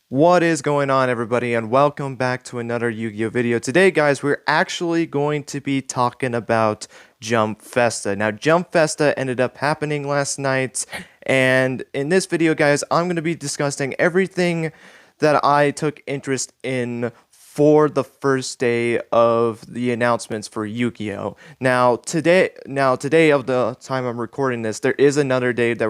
What is going on, everybody, and welcome back to another Yu-Gi-Oh video. Today, guys, we're actually going to be talking about Jump Festa. Now, Jump Festa ended up happening last night, and in this video, guys, I'm going to be discussing everything that I took interest in for the first day of the announcements for Yu-Gi-Oh. Now today of the time I'm recording this, there is another day that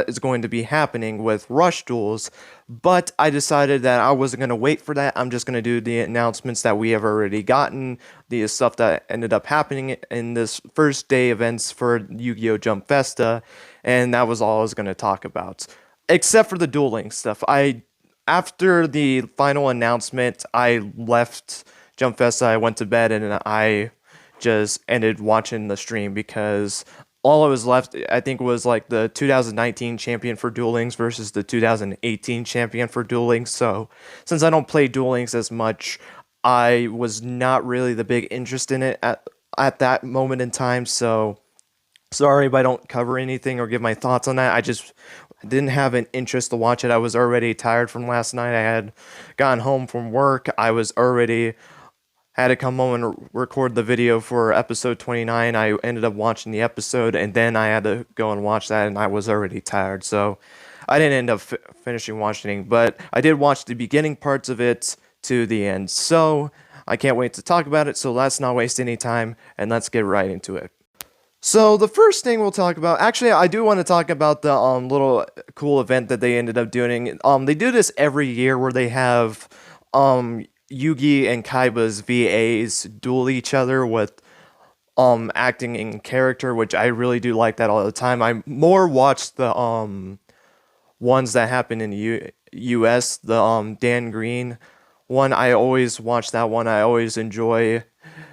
is going to be happening with Rush Duels, but I decided that I wasn't going to wait for that. I'm just going to do the announcements that we have already gotten, the stuff that ended up happening in this first day events for Yu-Gi-Oh! Jump Festa, and that was all I was going to talk about. Except for the Duel Links stuff. After the final announcement, I left Jump Festa, I went to bed, and I just ended watching the stream because all I was left, I think, was like the 2019 champion for Duel Links versus the 2018 champion for Duel Links. So, since I don't play Duel Links as much, I was not really the big interest in it at that moment in time. So, sorry if I don't cover anything or give my thoughts on that. I just didn't have an interest to watch it. I was already tired from last night. I had gotten home from work. I was already had to come home and record the video for episode 29. I ended up watching the episode, and then I had to go and watch that, and I was already tired. So I didn't end up finishing watching, but I did watch the beginning parts of it to the end. So I can't wait to talk about it. So let's not waste any time, and let's get right into it. So the first thing we'll talk about, actually, I do want to talk about the little cool event that they ended up doing. They do this every year where they have Yugi and Kaiba's VAs duel each other with acting in character, which I really do like that all the time. I more watch the ones that happen in the US, the Dan Green one. I always watch that one. I always enjoy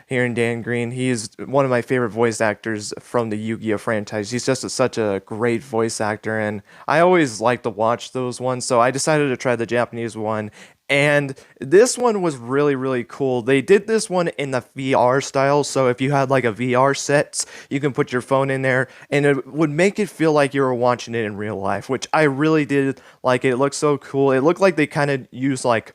hearing Dan Green. He is one of my favorite voice actors from the Yu-Gi-Oh franchise. He's just such a great voice actor, and I always like to watch those ones, so I decided to try the Japanese one, and this one was really, really cool. They did this one in the VR style, so if you had like a VR set, you can put your phone in there, and it would make it feel like you were watching it in real life, which I really did like. It looked so cool. It looked like they kind of used like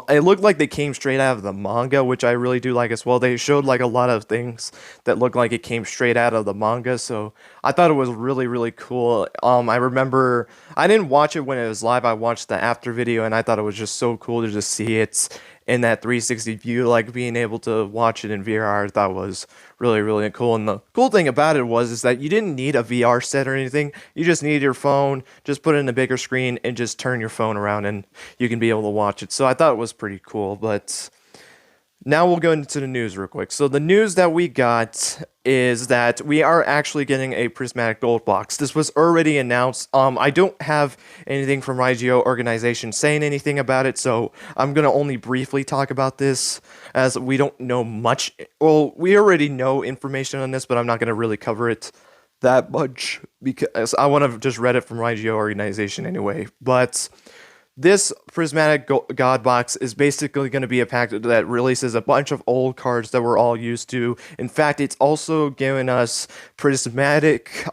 it looked like they came straight out of the manga, which I really do like as well. They showed like a lot of things that looked like it came straight out of the manga, so I thought it was really, really cool. I remember I didn't watch it when it was live. I watched the after video, and I thought it was just so cool to just see it in that 360 view, like being able to watch it in VR. I thought was really, really cool. And the cool thing about it was is that you didn't need a VR set or anything. You just needed your phone, just put it in a bigger screen, and just turn your phone around, and you can be able to watch it. So I thought it was pretty cool. But now we'll go into the news real quick. So the news that we got is that we are actually getting a Prismatic Gold box. This was already announced. I don't have anything from Yugioh organization saying anything about it, so I'm gonna only briefly talk about this as we don't know much. Well, we already know information on this, but I'm not gonna really cover it that much because I want to just read it from Yugioh organization anyway. But this Prismatic God Box is basically going to be a pack that releases a bunch of old cards that we're all used to. In fact, it's also giving us Prismatic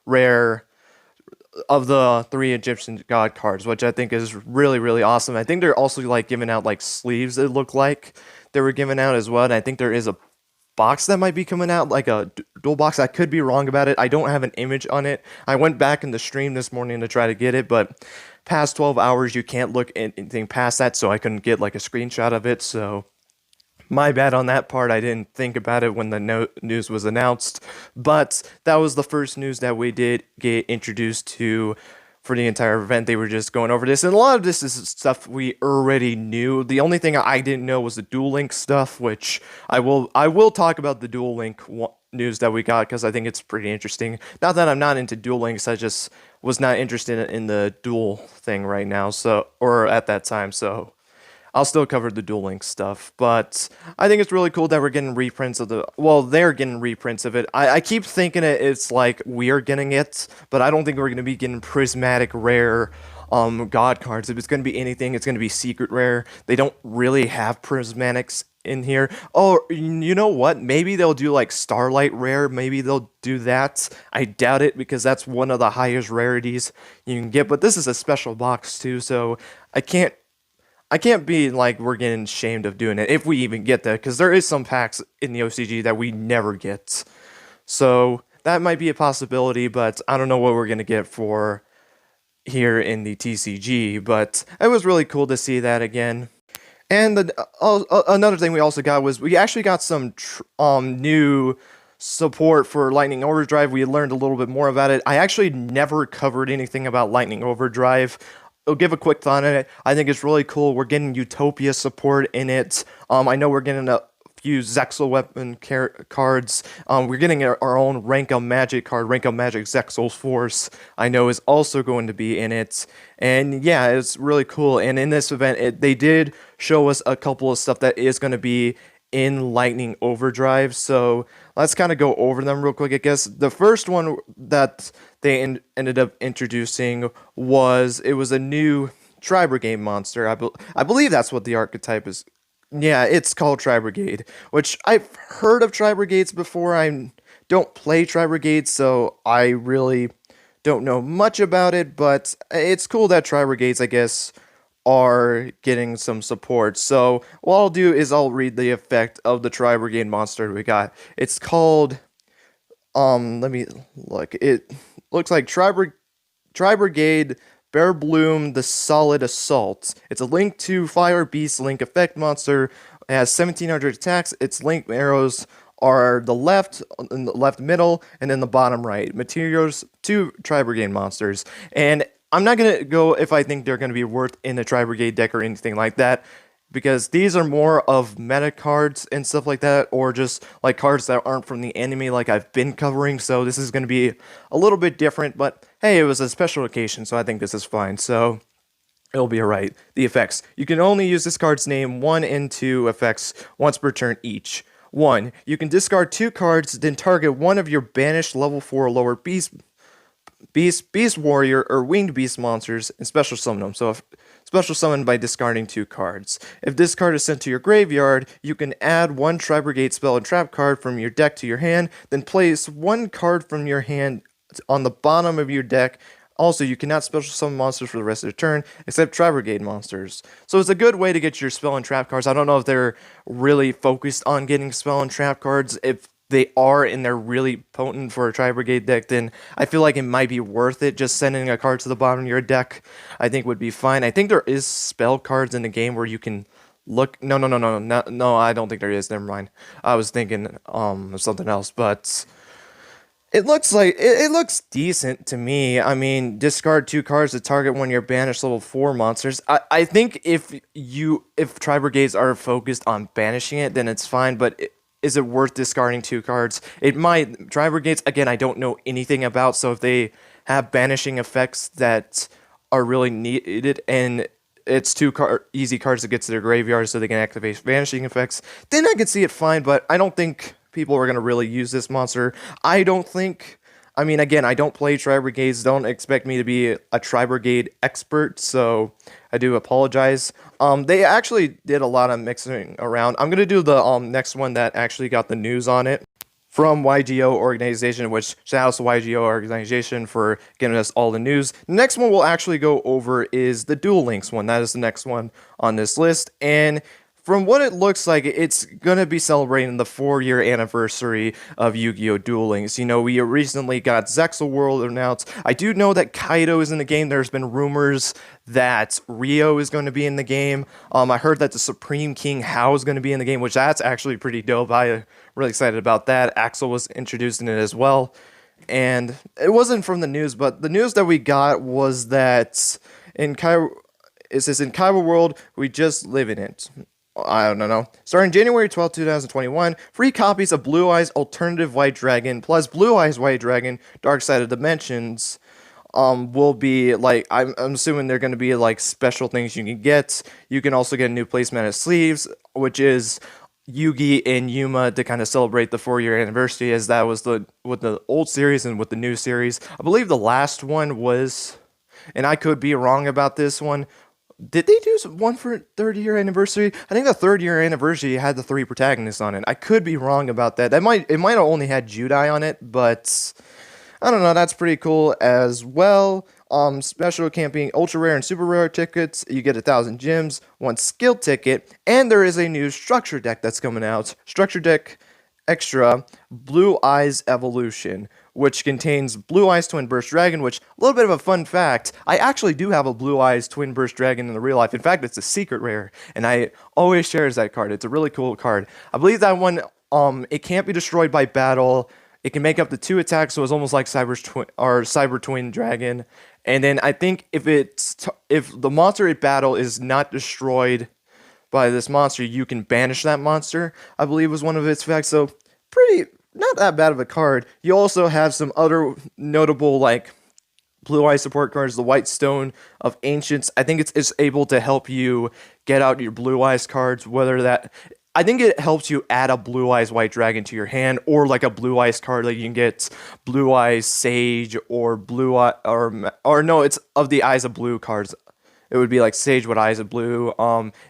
rare of the 3 Egyptian God cards, which I think is really, really awesome. I think they're also like giving out like sleeves, it looked like they were giving out as well. And I think there is a box that might be coming out, like a dual box. I could be wrong about it. I don't have an image on it. I went back in the stream this morning to try to get it, but past 12 hours you can't look anything past that, so I couldn't get like a screenshot of it. So my bad on that part. I didn't think about it when the news was announced, but that was the first news that we did get introduced to for the entire event. They were just going over this, and a lot of this is stuff we already knew. The only thing I didn't know was the Duel Link stuff, which I will talk about the Duel Link news that we got because I think it's pretty interesting. Not that I'm not into Duel Links, I just was not interested in the duel thing right now, so, or at that time, so I'll still cover the Duel Links stuff. But I think it's really cool that we're getting reprints of the, well, they're getting reprints of it. I keep thinking it's like we're getting it, but I don't think we're going to be getting Prismatic rare god cards. If it's going to be anything, it's going to be secret rare. They don't really have prismatics in here. Oh, you know what? Maybe they'll do like Starlight rare. Maybe they'll do that. I doubt it because that's one of the highest rarities you can get. But this is a special box too, so I can't be like we're getting shamed of doing it if we even get that, because there is some packs in the OCG that we never get. So that might be a possibility, but I don't know what we're gonna get for here in the TCG. But it was really cool to see that again. And another thing we also got was we actually got some new support for Lightning Overdrive. We learned a little bit more about it. I actually never covered anything about Lightning Overdrive. I'll give a quick thought on it. I think it's really cool. We're getting Utopia support in it. I know we're getting a few Zexal weapon cards. We're getting our own Rank of Magic card. Rank of Magic Zexal's Force, I know, is also going to be in it. And yeah, it's really cool. And in this event, they did show us a couple of stuff that is going to be in Lightning Overdrive. So let's kind of go over them real quick. I guess the first one that they ended up introducing was a new Tri-Brigade monster. I believe that's what the archetype is. Yeah, it's called Tri-Brigade, which I've heard of Tri-Brigades before. I don't play Tri-Brigades, so I really don't know much about it, but it's cool that Tri-Brigades, I guess, are getting some support. So what I'll do is I'll read the effect of the Tri-Brigade monster we got. It's called, let me look. It looks like Tri-Brigade Bear Bloom, the Solid Assault. It's a Link to Fire Beast Link effect monster. It has 1700 attacks. Its Link arrows are in the left middle, and then the bottom right. Materials, 2 Tri-Brigade monsters. And I'm not going to go if I think they're going to be worth in the Tri-Brigade deck or anything like that, because these are more of meta cards and stuff like that, or just like cards that aren't from the anime like I've been covering. So this is going to be a little bit different, but hey, it was a special occasion, so I think this is fine. So it'll be alright. The effects. You can only use this card's name 1 and 2 effects once per turn each. 1. You can discard 2 cards, then target one of your banished level 4 or lower beast warrior, or winged beast monsters and special summon them. So if special summon by discarding 2 cards. If this card is sent to your graveyard, you can add 1 Tri-Brigade spell and trap card from your deck to your hand, then place 1 card from your hand on the bottom of your deck. Also, you cannot special summon monsters for the rest of the turn, except Tri-Brigade monsters. So it's a good way to get your spell and trap cards. I don't know if they're really focused on getting spell and trap cards. If they are and they're really potent for a Tri-Brigade deck, then I feel like it might be worth it. Just sending a card to the bottom of your deck, I think, would be fine. I think there is spell cards in the game where you can look. No, I don't think there is. Never mind. I was thinking of something else, but it looks like it looks decent to me. I mean, discard 2 cards to target one of your banished level 4 monsters. I think if Tri-Brigades are focused on banishing it, then it's fine, but is it worth discarding 2 cards? It might. Tri-Brigades, again, I don't know anything about, so if they have banishing effects that are really needed, and it's 2 easy cards to get to their graveyard so they can activate banishing effects, then I can see it fine, but I don't think people are going to really use this monster. I mean, again, I don't play Tri-Brigades. Don't expect me to be a Tri-Brigade expert, so I do apologize. They actually did a lot of mixing around. I'm going to do the next one that actually got the news on it from Yugioh organization, which shout out to Yugioh organization for giving us all the news. The next one we'll actually go over is the Duel Links one. That is the next one on this list, and from what it looks like, it's going to be celebrating the 4-year anniversary of Yu-Gi-Oh! Duel Links. You know, we recently got Zexal World announced. I do know that Kaido is in the game. There's been rumors that Rio is going to be in the game. I heard that the Supreme King Hao is going to be in the game, which that's actually pretty dope. I'm really excited about that. Axel was introduced in it as well. And it wasn't from the news, but the news that we got was that in Cairo World, we just live in it. I don't know. Starting January 12, 2021, free copies of Blue Eyes Alternative White Dragon plus Blue Eyes White Dragon Dark Side of Dimensions will be, like, I'm assuming they're going to be like special things you can get. You can also get a new placement of sleeves, which is Yugi and Yuma, to kind of celebrate the 4-year anniversary, as that was with the old series and with the new series. I believe the last one was, and I could be wrong about this one. Did they do one for 30-year anniversary? I think the 3rd-year anniversary had the 3 protagonists on it. I could be wrong about that. It might have only had Judai on it, but I don't know. That's pretty cool as well. Special camping, ultra rare and super rare tickets. You get 1,000 gems, 1 skill ticket, and there is a new structure deck that's coming out. Structure deck extra, Blue Eyes Evolution, which contains Blue Eyes Twin Burst Dragon, which, a little bit of a fun fact, I actually do have a Blue Eyes Twin Burst Dragon in the real life. In fact, it's a secret rare, and I always cherish that card. It's a really cool card. I believe that one, it can't be destroyed by battle. It can make up to 2 attacks, so it's almost like Cyber Twin Dragon. And then I think if the monster at battle is not destroyed by this monster, you can banish that monster, I believe was one of its effects. So not that bad of a card. You also have some other notable, like, Blue Eye support cards. The White Stone of Ancients. I think it's able to help you get out your Blue Eyes cards, I think it helps you add a Blue Eyes White Dragon to your hand, or like a Blue Eyes card, like you can get Blue Eyes Sage, or Blue Eye, or no, it's of the Eyes of Blue cards. It would be like Sage with Eyes of Blue,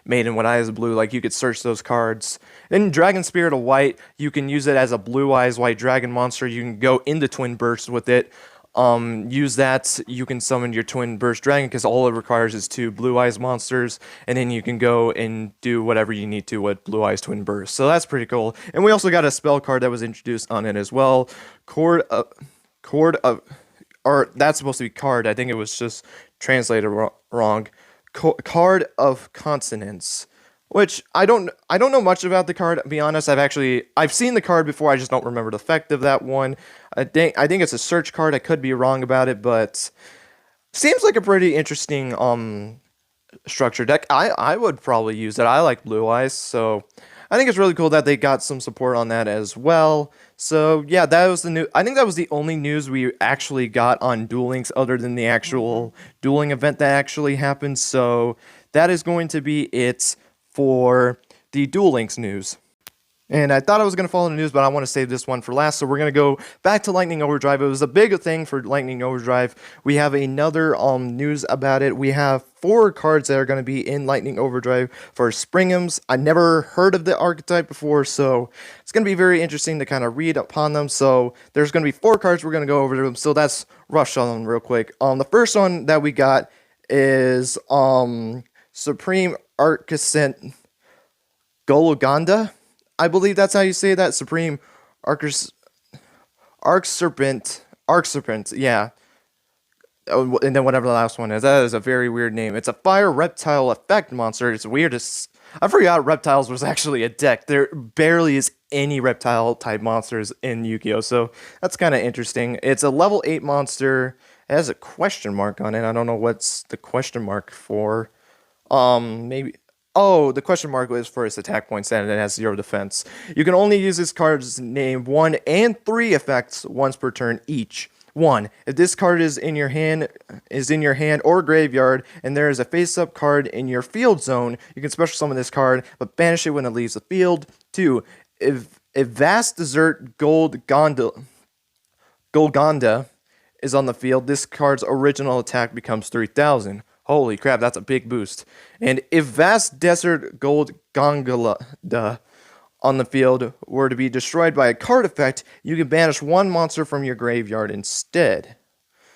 Maiden with Eyes of Blue, like you could search those cards. Then Dragon Spirit of White, you can use it as a Blue Eyes White Dragon monster. You can go into Twin Burst with it. Use that, you can summon your Twin Burst Dragon, because all it requires is 2 Blue Eyes monsters, and then you can go and do whatever you need to with Blue Eyes Twin Burst. So that's pretty cool. And we also got a spell card that was introduced on it as well. That's supposed to be card. I think it was just translated wrong. Card of Consonance, which I don't know much about the card, to be honest. I've seen the card before, I just don't remember the effect of that one. I think it's a search card. I could be wrong about it, but seems like a pretty interesting structure deck. I would probably use it. I like Blue Eyes, so I think it's really cool that they got some support on that as well. So yeah, that was I think that was the only news we actually got on Duel Links, other than the actual dueling event that actually happened. So that is going to be it for the Duel Links news. And I thought I was going to follow the news, but I want to save this one for last. So we're going to go back to Lightning Overdrive. It was a big thing for Lightning Overdrive. We have another news about it. We have 4 cards that are going to be in Lightning Overdrive for Sprigguns. I never heard of the archetype before, so it's going to be very interesting to kind of read upon them. So there's going to be 4 cards. We're going to go over them. So that's rush on them real quick. The first one that we got is Supreme Arcascent Golgonda. I believe that's how you say that. Supreme Arc Serpent, yeah. Oh, and then whatever the last one is. That is a very weird name. It's a fire reptile effect monster. It's weird. I forgot reptiles was actually a deck. There barely is any reptile type monsters in Yugioh, so that's kind of interesting. It's a level 8 monster. It has a question mark on it. I don't know what's the question mark for. Maybe... Oh, the question mark was for its attack points, and it has 0 defense. You can only use this card's name 1 and 3 effects once per turn each. 1. If this card is in your hand or graveyard, and there is a face-up card in your field zone, you can special summon this card, but banish it when it leaves the field. 2. If Vast Desert Golgonda is on the field, this card's original attack becomes 3,000. Holy crap, that's a big boost. And if Vast Desert Golgonda on the field were to be destroyed by a card effect, you can banish 1 monster from your graveyard instead.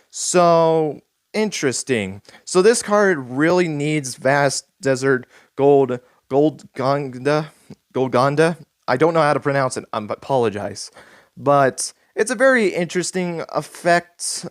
So, interesting. So this card really needs Vast Desert Golgonda. I don't know how to pronounce it, I apologize. But it's a very interesting effect.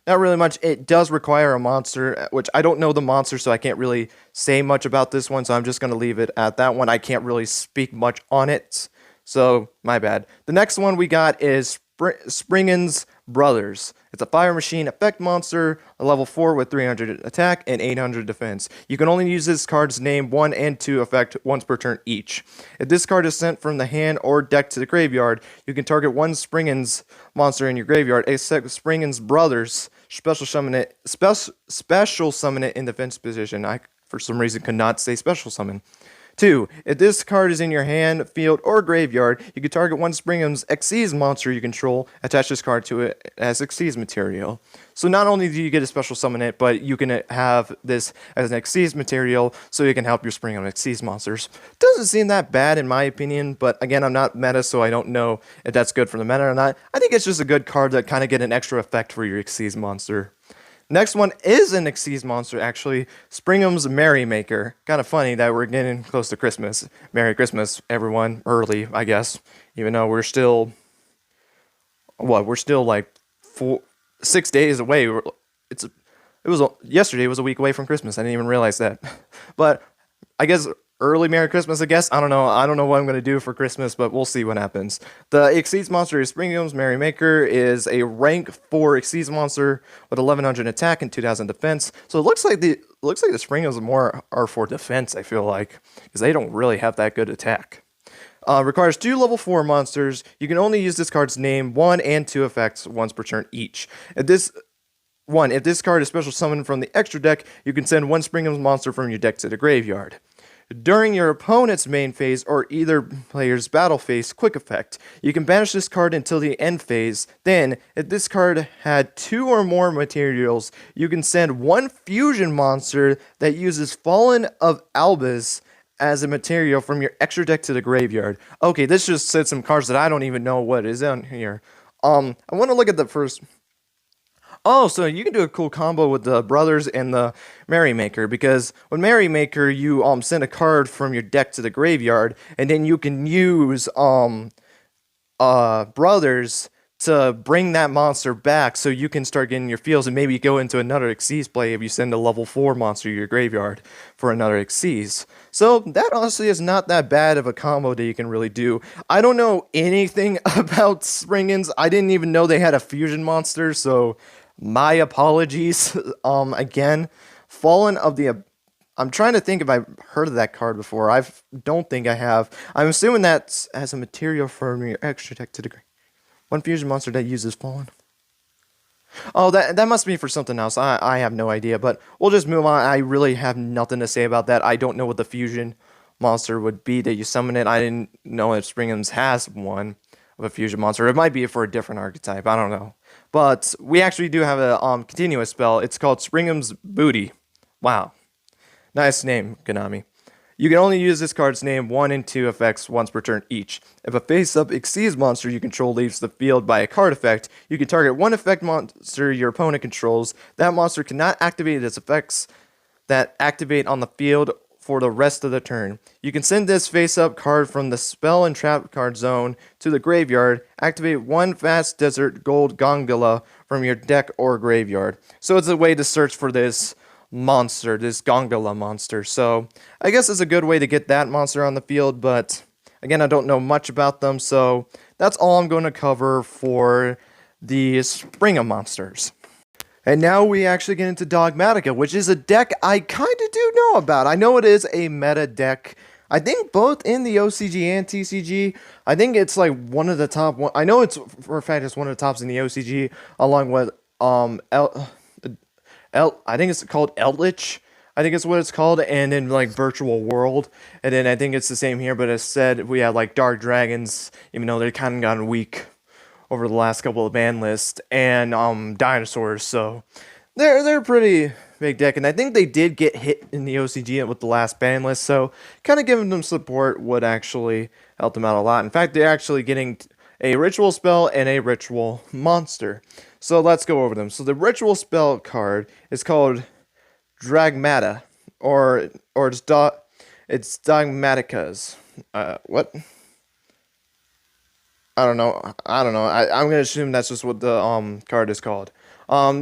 Not really much. It does require a monster, which I don't know the monster, so I can't really say much about this one, so I'm just going to leave it at that one. I can't really speak much on it, so my bad. The next one we got is Sprigguns Brothers. It's a fire machine effect monster, a level 4 with 300 attack and 800 defense. You can only use this card's name 1 and 2 effect once per turn each. If this card is sent from the hand or deck to the graveyard, you can target 1 Sprigguns monster in your graveyard, except Sprigguns Brothers. Special summon it in defense position. I, for some reason, could not say special summon. 2. If this card is in your hand, field, or graveyard, you can target one Sprigguns Xyz monster you control, attach this card to it as Xyz material. So not only do you get a special summon it, but you can have this as an Xyz material, so you can help your Spriggun Xyz monsters. Doesn't seem that bad in my opinion, but again, I'm not meta, so I don't know if that's good for the meta or not. I think it's just a good card that kind of get an extra effect for your Xyz monster. Next one is an Xyz monster, actually. Spriggun's Merrymaker. Kind of funny that we're getting close to Christmas. Merry Christmas, everyone. Early, I guess. Even though we're still... What? We're still like 6 days away. Yesterday was a week away from Christmas. I didn't even realize that. But I guess... Early Merry Christmas, I guess. I don't know. I don't know what I'm going to do for Christmas, but we'll see what happens. The Xyz monster is Spriggun's Merrymaker, is a rank 4 Xyz monster with 1100 attack and 2000 defense. So it looks like the Sprigguns more are for defense, I feel like, because they don't really have that good attack. Requires 2 level 4 monsters. You can only use this card's name, 1 and 2 effects once per turn each. If this card is special summoned from the extra deck, you can send one Spriggun's monster from your deck to the graveyard. During your opponent's main phase or either player's battle phase quick effect, you can banish this card until the end phase. Then, if this card had 2 or more materials, you can send one fusion monster that uses Fallen of Albus as a material from your extra deck to the graveyard. Okay, this just said some cards that I don't even know what is on here. I want to look at the first... Oh, so you can do a cool combo with the Brothers and the Merrymaker, because with Merrymaker, you send a card from your deck to the graveyard, and then you can use Brothers to bring that monster back, so you can start getting your feels and maybe go into another Xyz play if you send a level 4 monster to your graveyard for another Xyz. So that honestly is not that bad of a combo that you can really do. I don't know anything about Sprigguns. I didn't even know they had a fusion monster, so... My apologies, again, Fallen of the... I'm trying to think if I've heard of that card before. I don't think I have. I'm assuming that's as a material for your extra deck to degree. One fusion monster that uses Fallen. Oh, that must be for something else. I have no idea, but we'll just move on. I really have nothing to say about that. I don't know what the fusion monster would be that you summon it. I didn't know if Sprigguns has one of a fusion monster. It might be for a different archetype. I don't know. But we actually do have a continuous spell. It's called Spriggun's Booty. Wow. Nice name, Konami. You can only use this card's name 1 and 2 effects once per turn each. If a face-up Xyz monster you control leaves the field by a card effect, you can target one effect monster your opponent controls. That monster cannot activate its effects that activate on the field for the rest of the turn. You can send this face-up card from the spell and trap card zone to the graveyard. Activate one Vast Desert Golgonda from your deck or graveyard. So it's a way to search for this monster, this Golgonda monster. So I guess it's a good way to get that monster on the field, but again, I don't know much about them, so that's all I'm going to cover for the Spriggun monsters. And now we actually get into Dogmatika, which is a deck I kind of do know about. I know it is a meta deck. I think both in the OCG and TCG. I think it's like one of the top one. I know it's for a fact it's one of the tops in the OCG, along with I think it's called Eldritch. I think it's what it's called, and in like Virtual World. And then I think it's the same here, but instead we have like Dark Dragons, even though they've kind of gotten weak over the last couple of ban lists, and dinosaurs, so they're a pretty big deck, and I think they did get hit in the OCG with the last ban list, so kind of giving them support would actually help them out a lot. In fact, they're actually getting a ritual spell and a ritual monster. So let's go over them. So the ritual spell card is called Dogmatika, or it's Dogmatika's. What? I don't know. I'm going to assume that's just what the card is called.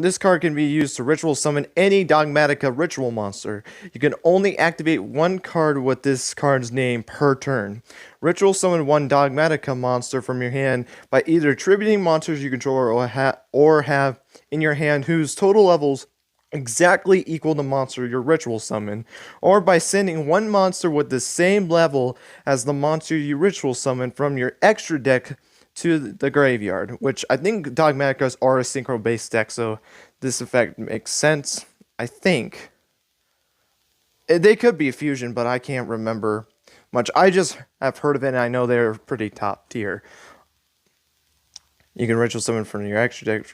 This card can be used to ritual summon any Dogmatika ritual monster. You can only activate one card with this card's name per turn. Ritual summon one Dogmatika monster from your hand by either attributing monsters you control or have in your hand whose total levels exactly equal the monster your ritual summon, or by sending one monster with the same level as the monster you ritual summon from your extra deck to the graveyard, which I think Dogmatikas are a synchro based deck, so this effect makes sense. I think they could be a fusion, but I can't remember. much. I just have heard of it, and I know they're pretty top tier. You can ritual summon from your extra deck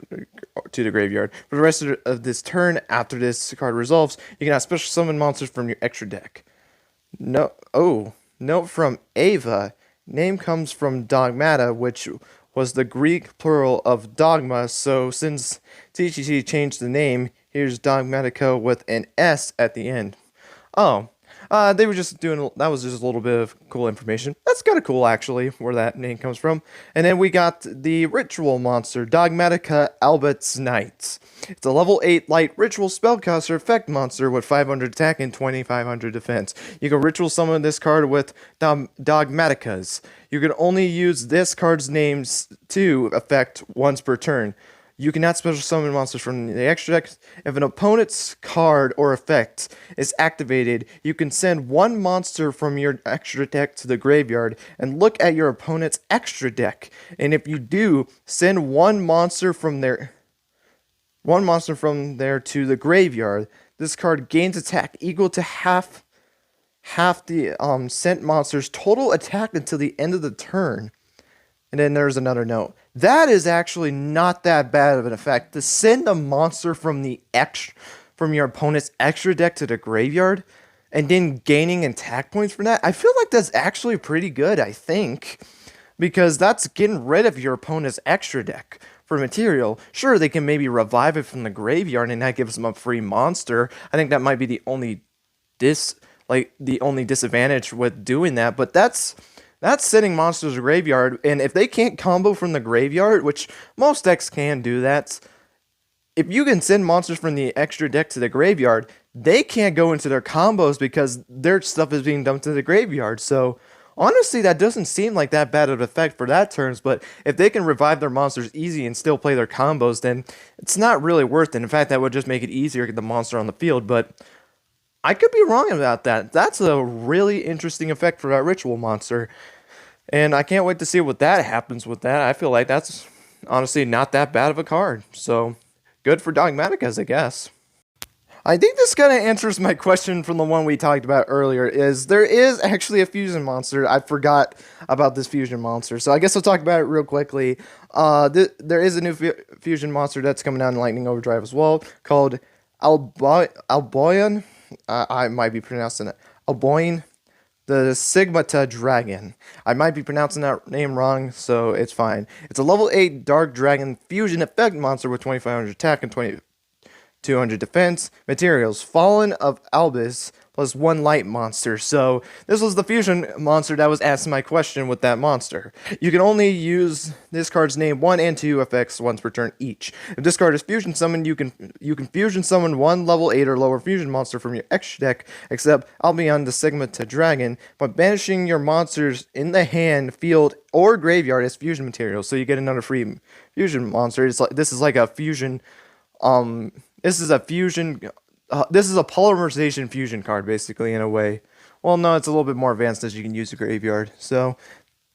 to the graveyard. For the rest of this turn, after this card resolves, you can have special summon monsters from your extra deck. Note from Ava. Name comes from Dogmata, which was the Greek plural of dogma, so since TCG changed the name, here's Dogmatika with an S at the end. Oh, they were just doing, that was just a little bit of cool information. That's kind of cool, actually, where that name comes from. And then we got the ritual monster, Dogmatika Albus Knight. It's a level 8 light ritual spellcaster effect monster with 500 attack and 2500 defense. You can ritual summon this card with Dogmatikas. You can only use this card's names to effect once per turn. You cannot special summon monsters from the extra deck. If an opponent's card or effect is activated, you can send one monster from your extra deck to the graveyard and look at your opponent's extra deck. And if you do, send one monster from there to the graveyard. This card gains attack equal to half the sent monster's total attack until the end of the turn. And then there's another note. That is actually not that bad of an effect. To send a monster from your opponent's extra deck to the graveyard, and then gaining attack points from that, I feel like that's actually pretty good, I think. Because that's getting rid of your opponent's extra deck for material. Sure, they can maybe revive it from the graveyard, and that gives them a free monster. I think that might be the only disadvantage with doing that, but that's sending monsters to the graveyard, and if they can't combo from the graveyard, which most decks can do that, if you can send monsters from the extra deck to the graveyard, they can't go into their combos because their stuff is being dumped to the graveyard. So, honestly, that doesn't seem like that bad of an effect for that turns, but if they can revive their monsters easy and still play their combos, then it's not really worth it. In fact, that would just make it easier to get the monster on the field, but I could be wrong about that. That's a really interesting effect for that ritual monster. And I can't wait to see what that happens with that. I feel like that's honestly not that bad of a card. So, good for Dogmatikas, I guess. I think this kind of answers my question from the one we talked about earlier, is there is actually a fusion monster. I forgot about this fusion monster, so I guess I'll talk about it real quickly. There is a new fusion monster that's coming out in Lightning Overdrive as well, called Alboyan. I might be pronouncing it Alboyan. The Stigmata Dragon. I might be pronouncing that name wrong, so it's fine. It's a level 8 Dark Dragon fusion effect monster with 2500 attack and 2200 defense. Materials: Fallen of Albus plus 1 light monster. So this was the fusion monster that was asking my question with that monster. You can only use this card's name 1 and 2 effects once per turn each. If this card is fusion summoned, you can fusion summon 1 level 8 or lower fusion monster from your extra deck, except Albion the Stigmata Dragon, by banishing your monsters in the hand, field, or graveyard as fusion material. So you get another free fusion monster. This is a polymerization fusion card, basically, in a way. Well, no, it's a little bit more advanced as you can use the graveyard. So,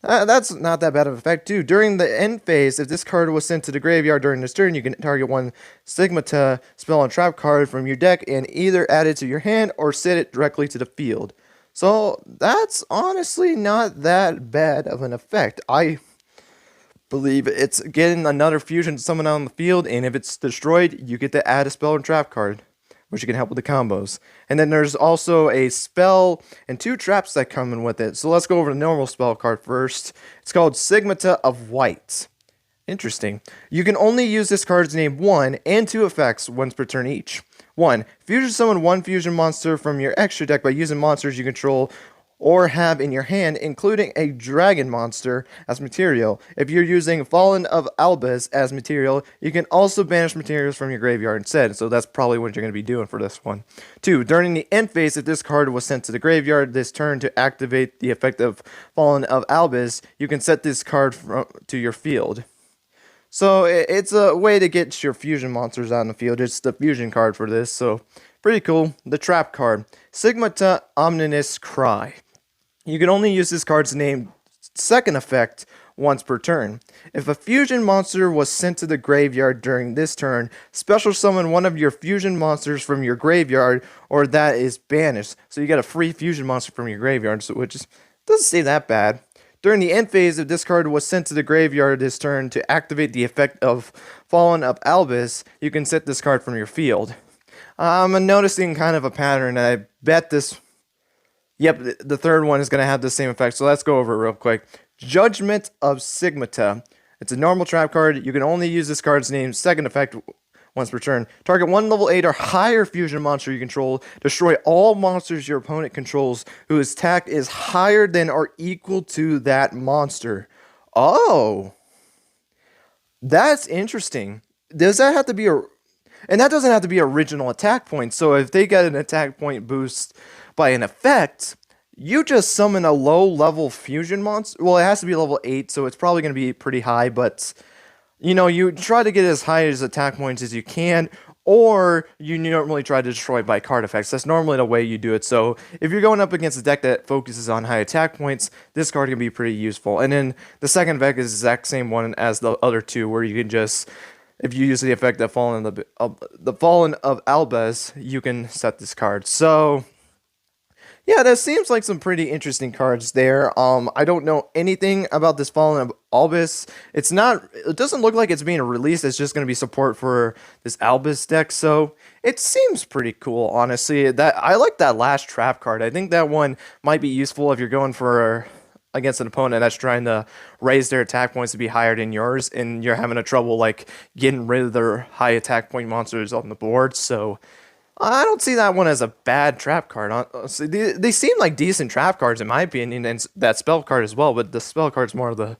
that's not that bad of an effect, too. During the end phase, if this card was sent to the graveyard during this turn, you can target 1 Stigmata spell and trap card from your deck and either add it to your hand or set it directly to the field. So, that's honestly not that bad of an effect. I believe it's getting another fusion summon on the field, and if it's destroyed, you get to add a spell and trap card, which can help with the combos. And then there's also a spell and 2 traps that come in with it. So let's go over the normal spell card first. It's called Stigmata of White. Interesting. You can only use this card's name 1 and 2 effects once per turn each. 1. Fusion summon 1 fusion monster from your extra deck by using monsters you control or have in your hand, including a dragon monster as material. If you're using Fallen of Albus as material, you can also banish materials from your graveyard instead, so that's probably what you're going to be doing for this one. 2. During the end phase, if this card was sent to the graveyard this turn to activate the effect of Fallen of Albus, you can set this card to your field. So it's a way to get your fusion monsters on the field. It's the fusion card for this, so pretty cool. The trap card, Stigmata Ominous Cry. You can only use this card's name 2nd effect once per turn. If a fusion monster was sent to the graveyard during this turn, special summon 1 of your fusion monsters from your graveyard or that is banished. So you get a free fusion monster from your graveyard, which is Doesn't seem that bad. During the end phase, if this card was sent to the graveyard this turn to activate the effect of Fallen of Albus, you can set this card from your field. I'm noticing kind of a pattern. I bet this... Yep, the third one is going to have the same effect, so let's go over it real quick. Judgment of Stigmata. It's a normal trap card. You can only use this card's name's second effect once per turn. Target one level 8 or higher fusion monster you control. Destroy all monsters your opponent controls whose attack is higher than or equal to that monster. Oh. That's interesting. Does that have to be a... And that doesn't have to be original attack points. So if they get an attack point boost by an effect, you just summon a low-level fusion monster. Well, it has to be level 8, so it's probably going to be pretty high, but... You know, you try to get as high as attack points as you can, or you normally try to destroy by card effects. That's normally the way you do it. So if you're going up against a deck that focuses on high attack points, this card can be pretty useful. And then the second effect is the exact same one as the other two, where you can just, if you use the effect of Fallen of Albus, you can set this card. So yeah, that seems like some pretty interesting cards there. I don't know anything about this Fallen of Albus. It doesn't look like it's being released. It's just going to be support for this Albus deck. So it seems pretty cool, honestly. I like that last trap card. I think that one might be useful if you're going for against an opponent that's trying to raise their attack points to be higher than yours, and you're having a trouble like getting rid of their high attack point monsters on the board. So I don't see that one as a bad trap card. Honestly, they seem like decent trap cards in my opinion, and that spell card as well, but the spell card's more of the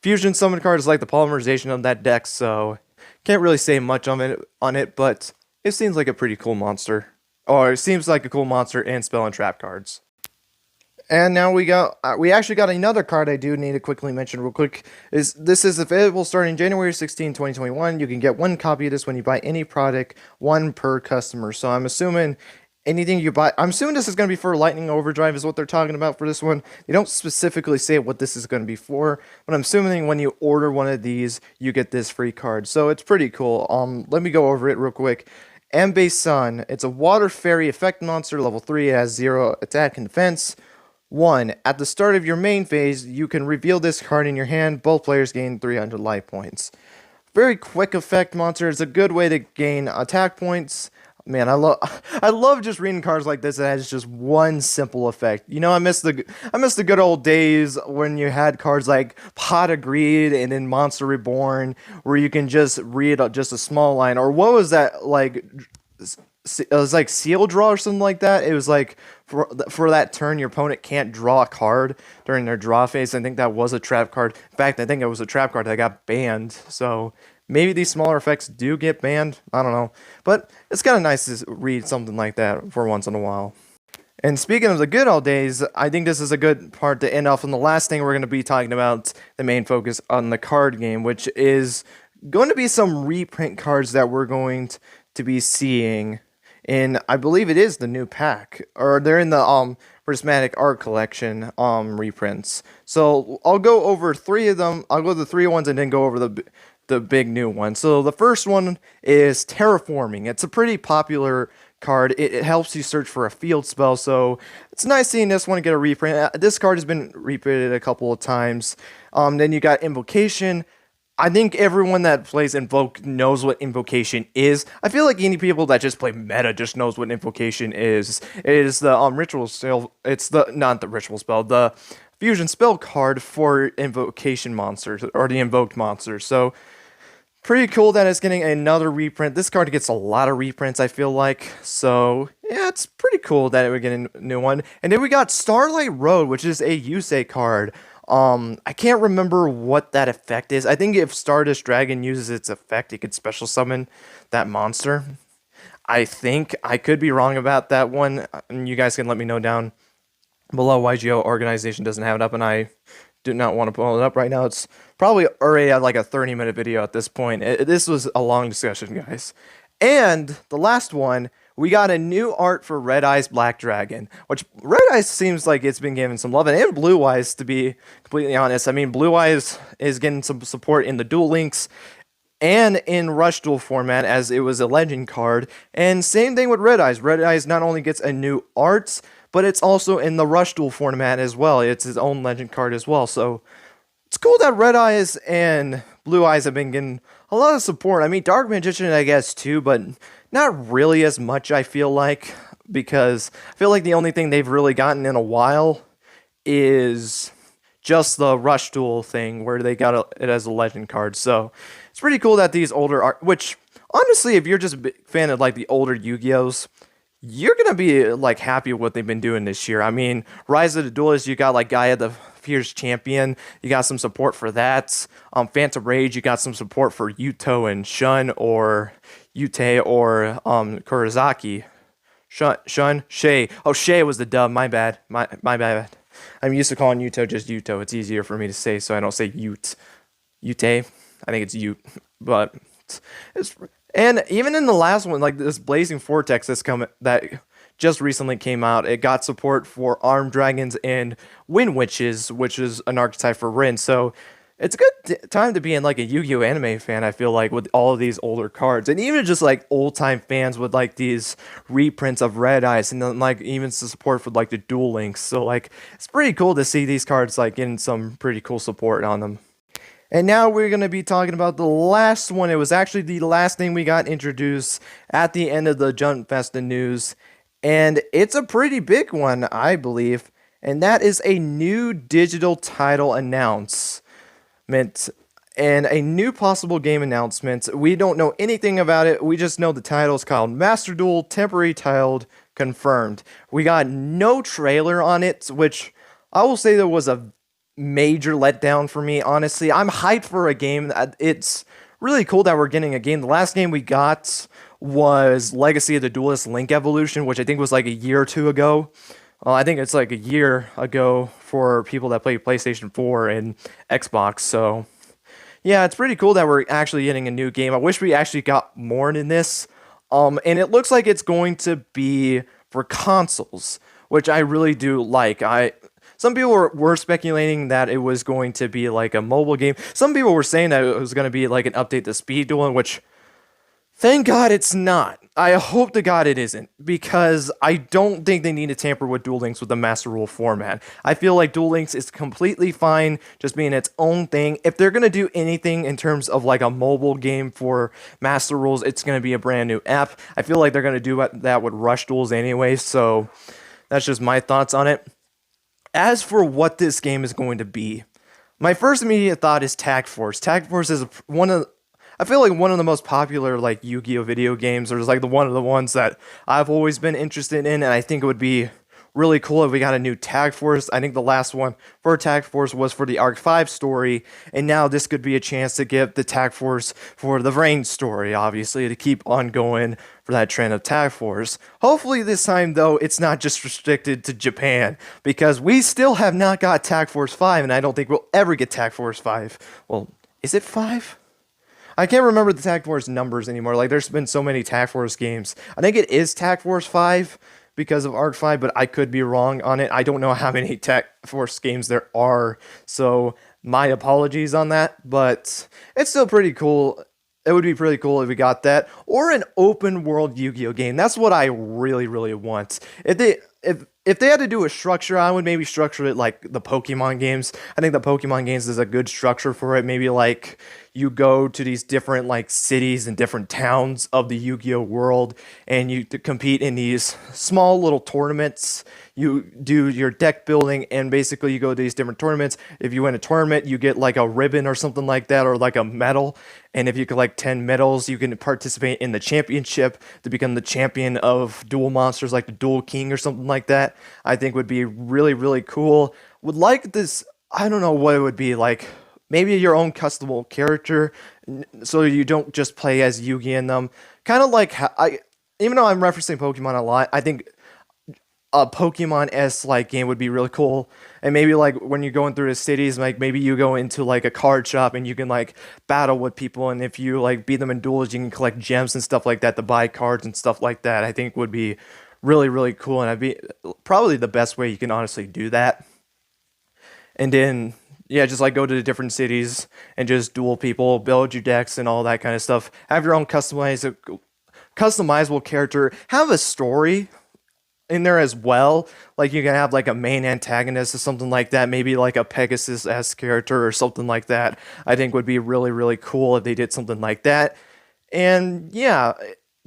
fusion summon cards, like the polymerization of that deck, so can't really say much on it, but it seems like a pretty cool monster. Or it seems like a cool monster and spell and trap cards. And now we actually got another card I do need to quickly mention real quick. This is available starting January 16, 2021. You can get one copy of this when you buy any product, one per customer. So I'm assuming anything you buy, I'm assuming this is going to be for Lightning Overdrive is what they're talking about for this one. They don't specifically say what this is going to be for, but I'm assuming when you order one of these, you get this free card. So it's pretty cool. Let me go over it real quick. Amabie-San, it's a water fairy effect monster, level 3, it has 0 attack and defense. 1. At the start of your main phase, you can reveal this card in your hand. Both players gain 300 life points. Very quick effect monster. It's a good way to gain attack points. Man, I love just reading cards like this that has just one simple effect. You know, I miss the good old days when you had cards like Pot of Greed and then Monster Reborn, where you can just read just a small line. Or what was that, like? It was like Seal Draw or something like that. It was like for that turn, your opponent can't draw a card during their draw phase. I think that was a trap card. In fact, I think it was a trap card that got banned. So maybe these smaller effects do get banned. I don't know. But it's kind of nice to read something like that for once in a while. And speaking of the good old days, I think this is a good part to end off on the last thing we're going to be talking about, the main focus on the card game, which is going to be some reprint cards that we're going to be seeing. And I believe it is the new pack, or they're in the Prismatic art collection reprints. So I'll go over 3 of them. I'll go to the 3 ones and then go over the big new one. So the first one is Terraforming. It's a pretty popular card. It helps you search for a field spell, so it's nice seeing this one get a reprint. This card has been reprinted a couple of times. Then you got Invocation. I think everyone that plays Invoke knows what Invocation is. I feel like any people that just play meta just knows what Invocation is. It is the ritual spell. It's not the ritual spell, the fusion spell card for Invocation monsters, or the invoked monsters. So pretty cool that it's getting another reprint. This card gets a lot of reprints, I feel like. So yeah, it's pretty cool that it would get a new one. And then we got Starlight Road, which is a Yusei card. I can't remember what that effect is. I think if Stardust Dragon uses its effect, it could special summon that monster. I think I could be wrong about that one. You guys can let me know down below. Yugioh organization doesn't have it up, and I do not want to pull it up right now. It's probably already at like a 30-minute video at this point. This was a long discussion, guys. And the last one, we got a new art for Red Eyes Black Dragon, which Red Eyes seems like it's been given some love, and Blue Eyes, to be completely honest. I mean, Blue Eyes is getting some support in the Duel Links and in Rush Duel format, as it was a legend card. And same thing with Red Eyes. Red Eyes not only gets a new art, but it's also in the Rush Duel format as well. It's his own legend card as well. So it's cool that Red Eyes and Blue Eyes have been getting a lot of support. I mean, Dark Magician, I guess, too, but not really as much, I feel like, because I feel like the only thing they've really gotten in a while is just the Rush Duel thing, where they got it as a legend card. So it's pretty cool that these older art, which honestly, if you're just a big fan of like the older Yu-Gi-Ohs, you're gonna be like happy with what they've been doing this year. I mean, Rise of the Duelist, you got like Gaia the Fierce Champion, you got some support for that. Phantom Rage, you got some support for Yuto and Shun, or Yute, or Kurizaki. Shun, Shay. Oh, Shay was the dub. My bad. My bad. I'm used to calling Yuto just Yuto. It's easier for me to say, so I don't say Ute. Ute. I think it's Ute, but it's. And even in the last one, like this Blazing Vortex that just recently came out, it got support for Armed Dragons and Wind Witches, which is an archetype for Rin. So it's a good time to be in like a Yu-Gi-Oh anime fan, I feel like, with all of these older cards. And even just like old-time fans with like these reprints of Red Eyes, and then like even some support for like the Duel Links. So like it's pretty cool to see these cards like getting some pretty cool support on them. And now we're going to be talking about the last one. It was actually the last thing we got introduced at the end of the Jump Festa news. And it's a pretty big one, I believe. And that is a new digital title announcement and a new possible game announcement. We don't know anything about it. We just know the title is called Master Duel Temporary Titled Confirmed. We got no trailer on it, which I will say there was a major letdown for me, honestly. I'm hyped for a game. It's really cool that we're getting a game. The last game we got was Legacy of the Duelist Link Evolution, which I think was like a year or two ago. I think it's like a year ago for people that play PlayStation 4 and Xbox. So yeah, it's pretty cool that we're actually getting a new game. I wish we actually got more in this. And it looks like it's going to be for consoles, which I really do like. Some people were speculating that it was going to be like a mobile game. Some people were saying that it was going to be like an update to Speed Dueling, which, thank God it's not. I hope to God it isn't, because I don't think they need to tamper with Duel Links with the Master Rule format. I feel like Duel Links is completely fine just being its own thing. If they're going to do anything in terms of like a mobile game for Master Rules, it's going to be a brand new app. I feel like they're going to do that with Rush Duels anyway, so that's just my thoughts on it. As for what this game is going to be, my first immediate thought is Tag Force. Tag Force is I feel like one of the most popular like Yu-Gi-Oh video games, or is like one of the ones that I've always been interested in, and I think it would be really cool if we got a new Tag Force. I think the last one for Tag Force was for the Arc 5 story, and now this could be a chance to give the Tag Force for the Rain story, obviously, to keep on going for that trend of Tag Force. Hopefully this time, though, it's not just restricted to Japan, because we still have not got Tag Force 5, and I don't think we'll ever get Tag Force 5. Well, is it 5? I can't remember the Tag Force numbers anymore. Like, there's been so many Tag Force games. I think it is Tag Force 5, because of Arc 5, but I could be wrong on it. I don't know how many Tag Force games there are, so my apologies on that, but it's still pretty cool. It would be pretty cool if we got that, or an open world Yu-Gi-Oh game. That's what I really, really want. If they had to do a structure, I would maybe structure it like the Pokemon games. I think the Pokemon games is a good structure for it. Maybe like you go to these different like cities and different towns of the Yu-Gi-Oh world, and you compete in these small little tournaments. You do your deck building, and basically you go to these different tournaments. If you win a tournament, you get like a ribbon or something like that, or like a medal. And if you collect 10 medals, you can participate in the championship to become the champion of duel monsters, like the Duel King or something like that. I think would be really, really cool. Would like this, I don't know what it would be like. Maybe your own customable character, so you don't just play as Yugi in them. Kind of like, even though I'm referencing Pokemon a lot, I think a Pokemon-esque like game would be really cool. And maybe like when you're going through the cities, like maybe you go into like a card shop and you can like battle with people, and if you like beat them in duels, you can collect gems and stuff like that to buy cards and stuff like that. I think would be really, really cool, and I'd be probably the best way you can honestly do that. And then, yeah, just like go to the different cities and just duel people, build your decks and all that kind of stuff. Have your own customizable character. Have a story. in there as well. Like you can have like a main antagonist or something like that, maybe like a Pegasus-esque character or something like that. I think would be really, really cool if they did something like that. And yeah,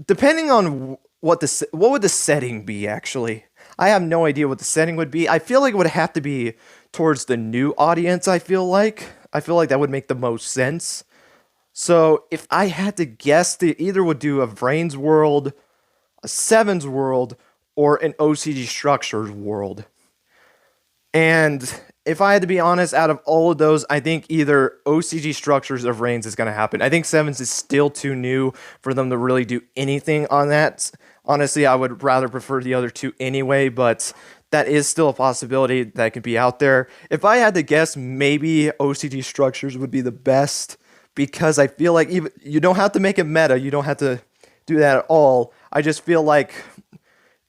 depending on what would the setting be actually? I have no idea what the setting would be. I feel like it would have to be towards the new audience, I feel like that would make the most sense. So if I had to guess, they either would do a Vrain's world, a Seven's world, or an OCG Structures world. And if I had to be honest, out of all of those, I think either OCG Structures or Vrain's is going to happen. I think Sevens is still too new for them to really do anything on that. Honestly, I would rather prefer the other two anyway, but that is still a possibility that could be out there. If I had to guess, maybe OCG Structures would be the best, because I feel like even you don't have to make it meta, you don't have to do that at all. I just feel like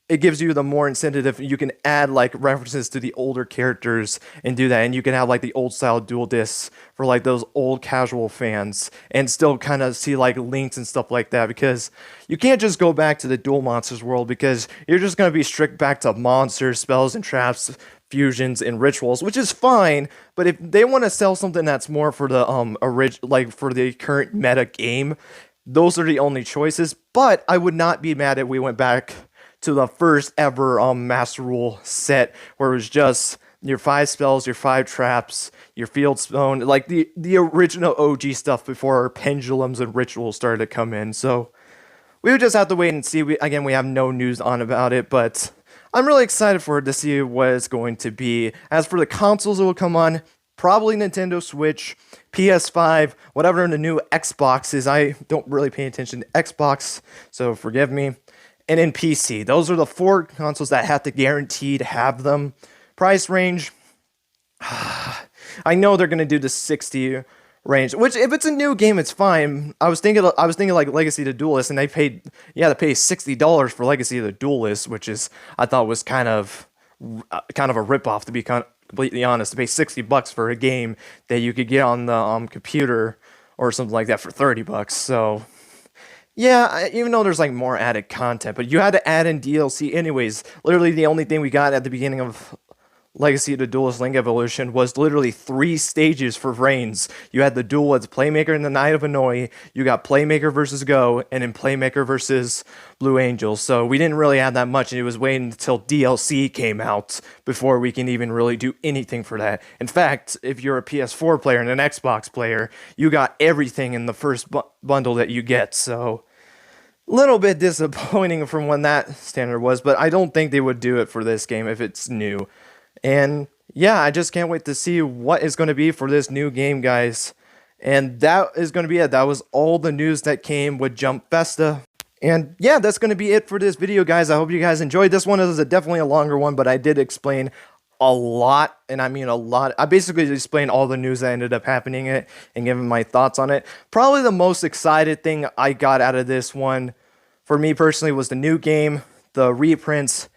it gives you the more incentive if you can add like references to the older characters and do that, and you can have like the old style dual discs for like those old casual fans and still kind of see like links and stuff like that, because you can't just go back to the dual monsters world, because you're just going to be strict back to monsters, spells and traps, fusions and rituals, which is fine. But if they want to sell something that's more for the like for the current meta game, those are the only choices. But I would not be mad if we went back to the first ever Master Rule set, where it was just your 5 spells, your 5 traps, your field stone, like the original OG stuff before pendulums and rituals started to come in. So we would just have to wait and see. Again, we have no news on about it, but I'm really excited for it to see what it's going to be. As for the consoles that will come on, probably Nintendo Switch, PS5, whatever the new Xbox is. I don't really pay attention to Xbox, so forgive me. And in PC. Those are the 4 consoles that have to guarantee to have them. Price range, I know they're gonna do the 60 range, which if it's a new game, it's fine. I was thinking like Legacy of the Duelist, and they paid pay $60 for Legacy of the Duelist, which is I thought was kind of a ripoff, to be completely honest. To pay $60 for a game that you could get on the computer or something like that for $30. So yeah, even though there's like more added content, but you had to add in DLC anyways. Literally the only thing we got at the beginning of Legacy of the Duelist Link Evolution was literally 3 stages for Vrain's. You had the duel as Playmaker and the Knight of Annoy, you got Playmaker versus Go, and then Playmaker versus Blue Angel. So we didn't really have that much, and it was waiting until DLC came out before we can even really do anything for that. In fact, if you're a PS4 player and an Xbox player, you got everything in the first bundle that you get. So little bit disappointing from when that standard was, but I don't think they would do it for this game if it's new. And yeah, I just can't wait to see what is going to be for this new game, guys. And that is going to be it. That was all the news that came with Jump Festa. And yeah, that's going to be it for this video, guys. I hope you guys enjoyed. This one is definitely a longer one, but I did explain a lot, and I mean a lot. I basically explained all the news that ended up happening in it and giving my thoughts on it. Probably the most excited thing I got out of this one, for me personally, was the new game, the reprints,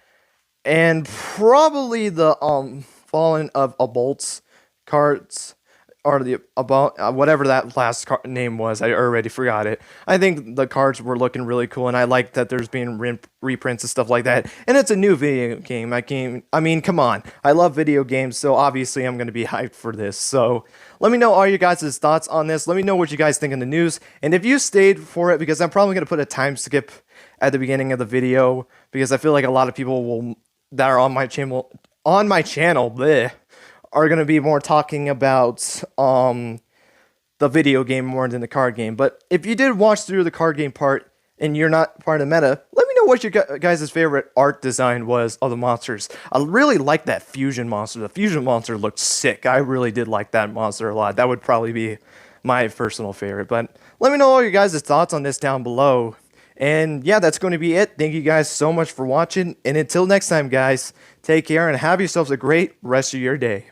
and probably the Fallen of Abolts cards, or the about whatever that last name was. I already forgot it. I think the cards were looking really cool, and I like that there's being reprints and stuff like that. And it's a new video game. I mean, come on. I love video games, so obviously I'm going to be hyped for this. So let me know all your guys' thoughts on this. Let me know what you guys think in the news, and if you stayed for it, because I'm probably going to put a time skip at the beginning of the video, because I feel like a lot of people that are on my channel bleh, are going to be more talking about the video game more than the card game. But if you did watch through the card game part and you're not part of the meta, let me know what your guys' favorite art design was of the monsters. I really like that fusion monster. The fusion monster looked sick. I really did like that monster a lot. That would probably be my personal favorite. But let me know all your guys' thoughts on this down below. And yeah, that's going to be it. Thank you guys so much for watching. And until next time, guys, take care and have yourselves a great rest of your day.